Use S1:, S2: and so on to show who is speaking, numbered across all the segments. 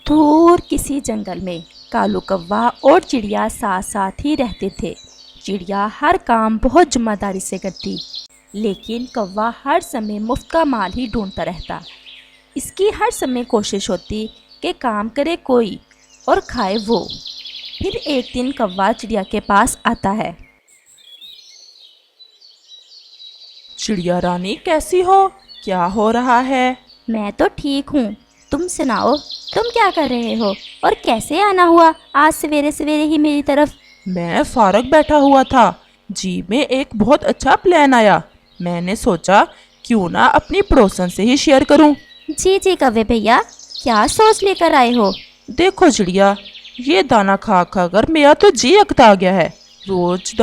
S1: दूर किसी जंगल में कालू कौवा और चिड़िया साथ साथ ही रहते थे। चिड़िया हर काम बहुत जिम्मेदारी से करती, लेकिन कौवा हर समय मुफ्त का माल ही ढूंढता रहता। इसकी हर समय कोशिश होती कि काम करे कोई और खाए वो। फिर एक दिन कौवा चिड़िया के पास आता है।
S2: चिड़िया रानी कैसी हो? क्या हो रहा है?
S1: मैं तो ठीक हूँ, तुम सुनाओ, तुम क्या कर रहे हो और कैसे आना हुआ आज सवेरे सवेरे ही मेरी तरफ?
S2: मैं फारग बैठा हुआ था, जी में एक बहुत अच्छा प्लान आया। मैंने सोचा क्यों ना अपनी पड़ोसन से ही शेयर करूं।
S1: जी जी कौवे भैया, क्या सोच लेकर आए हो?
S2: देखो चिड़िया, ये दाना खा खा कर मेरा तो जी अकता गया है। रोज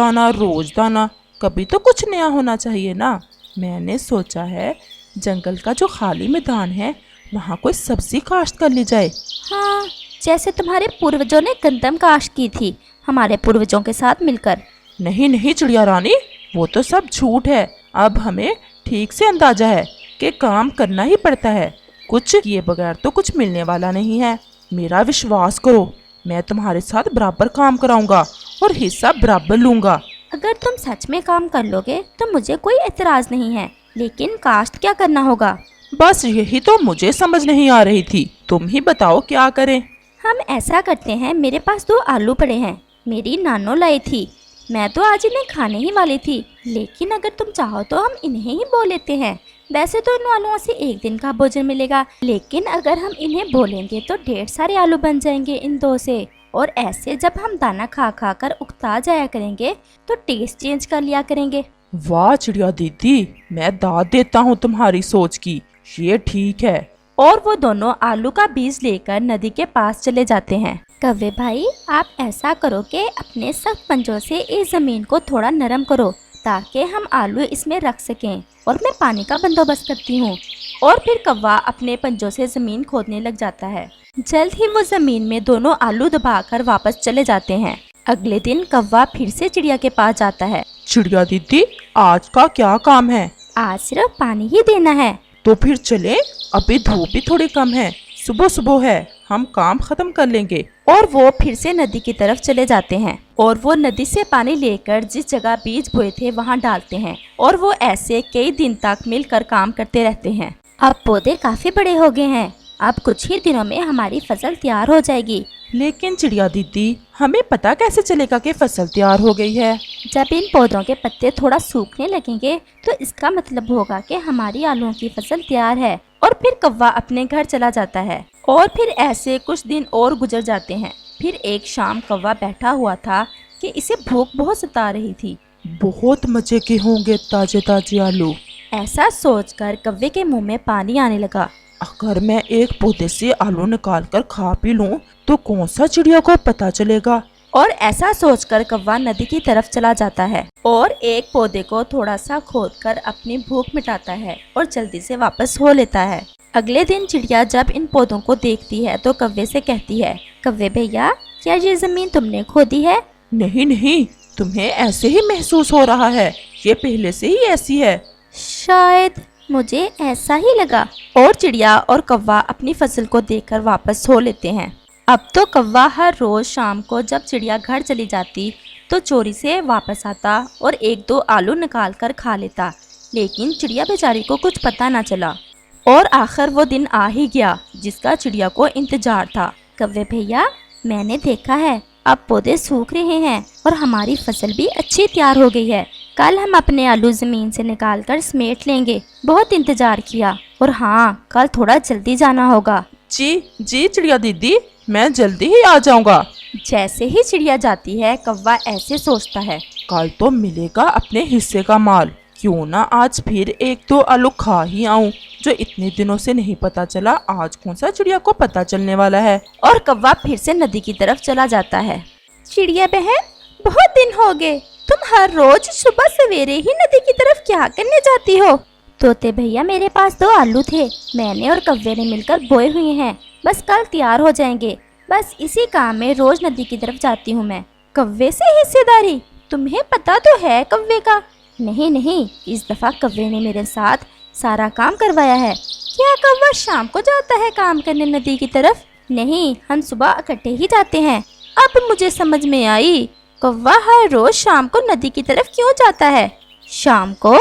S2: दाना, कभी तो कुछ नया होना चाहिए ना। मैंने सोचा है जंगल का जो खाली मैदान है वहाँ कोई सब्जी काश्त कर ली जाए।
S1: हाँ, जैसे तुम्हारे पूर्वजों ने गंदम काश्त की थी हमारे पूर्वजों के साथ मिलकर।
S2: नहीं नहीं चिड़िया रानी, वो तो सब झूठ है। अब हमें ठीक से अंदाजा है कि काम करना ही पड़ता है। कुछ किए बगैर तो कुछ मिलने वाला नहीं है। मेरा विश्वास करो, मैं तुम्हारे साथ बराबर काम कराऊंगा और हिस्सा बराबर लूंगा।
S1: अगर तुम सच में काम कर लोगे तो मुझे कोई एतराज नहीं है, लेकिन काश्त क्या करना होगा?
S2: बस यही तो मुझे समझ नहीं आ रही थी, तुम ही बताओ क्या करें।
S1: हम ऐसा करते हैं, मेरे पास 2 आलू पड़े हैं, मेरी नानो लाई थी। मैं तो आज इन्हें खाने ही वाली थी, लेकिन अगर तुम चाहो तो हम इन्हें ही बो लेते हैं। वैसे तो इन आलूओं से एक दिन का भोजन मिलेगा, लेकिन अगर हम इन्हें बोलेंगे तो ढेर सारे आलू बन जाएंगे इन 2 से। और ऐसे जब हम दाना खा खा कर उकता जाया करेंगे तो टेस्ट चेंज कर लिया करेंगे।
S2: वाह चिड़िया दीदी, मैं दाद देता हूँ तुम्हारी सोच की, ये ठीक है।
S1: और वो दोनों आलू का बीज लेकर नदी के पास चले जाते हैं। कौवे भाई, आप ऐसा करो कि अपने सख्त पंजों से इस जमीन को थोड़ा नरम करो ताकि हम आलू इसमें रख सकें, और मैं पानी का बंदोबस्त करती हूँ। और फिर कौवा अपने पंजों से जमीन खोदने लग जाता है। जल्द ही वो जमीन में दोनों आलू दबाकर वापस चले जाते हैं। अगले दिन कौवा फिर से चिड़िया के पास जाता है।
S2: चिड़िया दीदी, आज का क्या काम है?
S1: आज सिर्फ पानी ही देना है।
S2: तो फिर चले, अभी धूप भी थोड़ी कम है, सुबह सुबह है, हम काम खत्म कर लेंगे।
S1: और वो फिर से नदी की तरफ चले जाते हैं और वो नदी से पानी लेकर जिस जगह बीज बोए थे वहाँ डालते हैं। और वो ऐसे कई दिन तक मिलकर काम करते रहते हैं। अब पौधे काफी बड़े हो गए हैं, अब कुछ ही दिनों में हमारी फसल तैयार हो जाएगी।
S2: लेकिन चिड़िया दीदी, हमें पता कैसे चलेगा कि फसल तैयार हो गई है?
S1: जब इन पौधों के पत्ते थोड़ा सूखने लगेंगे तो इसका मतलब होगा कि हमारी आलूओं की फसल तैयार है। और फिर कौवा अपने घर चला जाता है। और फिर ऐसे कुछ दिन और गुजर जाते हैं। फिर एक शाम कौवा बैठा हुआ था कि इसे भूख बहुत सता रही थी।
S2: बहुत मजे के होंगे ताजे ताजे आलू।
S1: ऐसा सोचकर कौवे के मुंह में पानी आने लगा।
S2: अगर मैं एक पौधे से आलू निकाल कर खा पी लूं तो कौन सा चिड़िया को पता चलेगा?
S1: और ऐसा सोचकर कौवा नदी की तरफ चला जाता है और एक पौधे को थोड़ा सा खोदकर अपनी भूख मिटाता है और जल्दी से वापस हो लेता है। अगले दिन चिड़िया जब इन पौधों को देखती है तो कौवे से कहती है, कौवे भैया, क्या ये जमीन तुमने खोदी है?
S2: नहीं नहीं, तुम्हें ऐसे ही महसूस हो रहा है, ये पहले से ही ऐसी है।
S1: शायद मुझे ऐसा ही लगा। और चिड़िया और कौवा अपनी फसल को देखकर वापस सो लेते हैं। अब तो कौवा हर रोज शाम को जब चिड़िया घर चली जाती तो चोरी से वापस आता और 1-2 आलू निकाल कर खा लेता, लेकिन चिड़िया बेचारी को कुछ पता न चला। और आखिर वो दिन आ ही गया जिसका चिड़िया को इंतजार था। कौवे भैया, मैंने देखा है अब पौधे सूख रहे हैं और हमारी फसल भी अच्छी तैयार हो गई है। कल हम अपने आलू जमीन से निकाल कर समेट लेंगे। बहुत इंतजार किया, और हाँ, कल थोड़ा जल्दी जाना होगा।
S2: जी जी चिड़िया दीदी, मैं जल्दी ही आ जाऊंगा।
S1: जैसे ही चिड़िया जाती है कौवा ऐसे सोचता है,
S2: कल तो मिलेगा अपने हिस्से का माल, क्यों ना आज फिर 1-2 आलू खा ही आऊं, जो इतने दिनों से नहीं पता चला। आज कौन सा चिड़िया को पता चलने वाला है।
S1: और कौवा फिर से नदी की तरफ चला जाता है। चिड़िया बहन, बहुत दिन हो गए, तुम हर रोज सुबह सवेरे ही नदी की तरफ क्या करने जाती हो? तोते भैया, मेरे पास 2 आलू थे, मैंने और कौवे ने मिलकर बोए हुए हैं, बस कल तैयार हो जाएंगे। बस इसी काम में रोज नदी की तरफ जाती हूँ मैं। कौवे से हिस्सेदारी? तुम्हें पता तो है कौवे का। नहीं नहीं, इस दफा कौवे ने मेरे साथ सारा काम करवाया है। क्या कौवा शाम को जाता है काम करने नदी की तरफ? नहीं, हम सुबह इकट्ठे ही जाते हैं। अब मुझे समझ में आई, कौवा हर रोज शाम को नदी की तरफ क्यों जाता है। शाम को?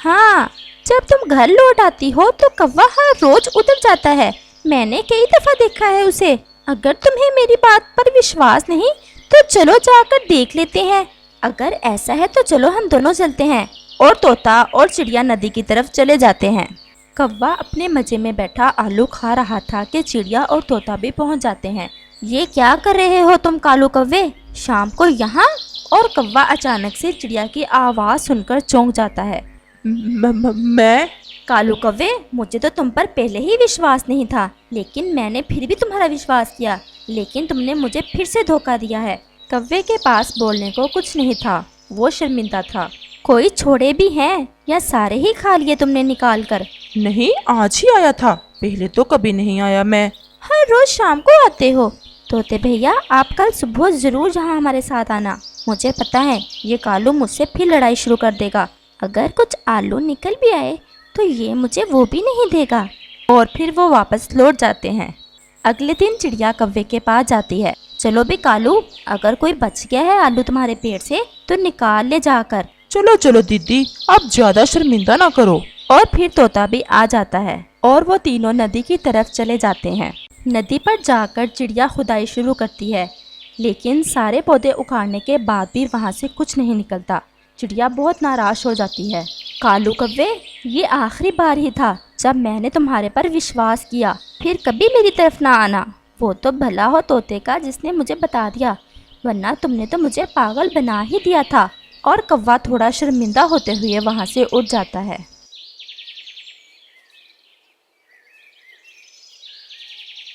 S1: हाँ, जब तुम घर लौट आती हो तो कौवा हर रोज उतर जाता है। मैंने कई दफा देखा है उसे। अगर तुम्हें मेरी बात पर विश्वास नहीं तो चलो जाकर देख लेते हैं। अगर ऐसा है तो चलो हम दोनों चलते हैं। और तोता और चिड़िया नदी की तरफ चले जाते हैं। कौवा अपने मजे में बैठा आलू खा रहा था कि चिड़िया और तोता भी पहुंच जाते हैं। ये क्या कर रहे हो तुम कालू कौवे, शाम को यहाँ? और कौवा अचानक से चिड़िया की आवाज़ सुनकर चौंक जाता है।
S2: मैं?
S1: कालू कौवे, मुझे तो तुम पर पहले ही विश्वास नहीं था, लेकिन मैंने फिर भी तुम्हारा विश्वास किया। लेकिन तुमने मुझे फिर से धोखा दिया है। कौवे के पास बोलने को कुछ नहीं था, वो शर्मिंदा था। कोई छोड़े भी हैं या सारे ही खा लिए तुमने निकाल कर?
S2: नहीं, आज ही आया था, पहले तो कभी नहीं आया मैं।
S1: हर रोज शाम को आते हो? तोते भैया, आप कल सुबह जरूर यहाँ हमारे साथ आना। मुझे पता है ये कालू मुझसे फिर लड़ाई शुरू कर देगा। अगर कुछ आलू निकल भी आए तो ये मुझे वो भी नहीं देगा। और फिर वो वापस लौट जाते हैं। अगले दिन चिड़िया कौवे के पास जाती है। चलो भी कालू, अगर कोई बच गया है आलू तुम्हारे पेड़ से तो निकाल ले जाकर।
S2: चलो चलो दीदी, अब ज्यादा शर्मिंदा ना करो।
S1: और फिर तोता भी आ जाता है और वो तीनों नदी की तरफ चले जाते हैं। नदी पर जाकर चिड़िया खुदाई शुरू करती है, लेकिन सारे पौधे उखाड़ने के बाद भी वहाँ से कुछ नहीं निकलता। चिड़िया बहुत नाराज हो जाती है। कालू कौवे, ये आखिरी बार ही था जब मैंने तुम्हारे पर विश्वास किया, फिर कभी मेरी तरफ ना आना। वो तो भला हो तोते का जिसने मुझे बता दिया, वरना तुमने तो मुझे पागल बना ही दिया था। और कौवा थोड़ा शर्मिंदा होते हुए वहाँ से उठ जाता है।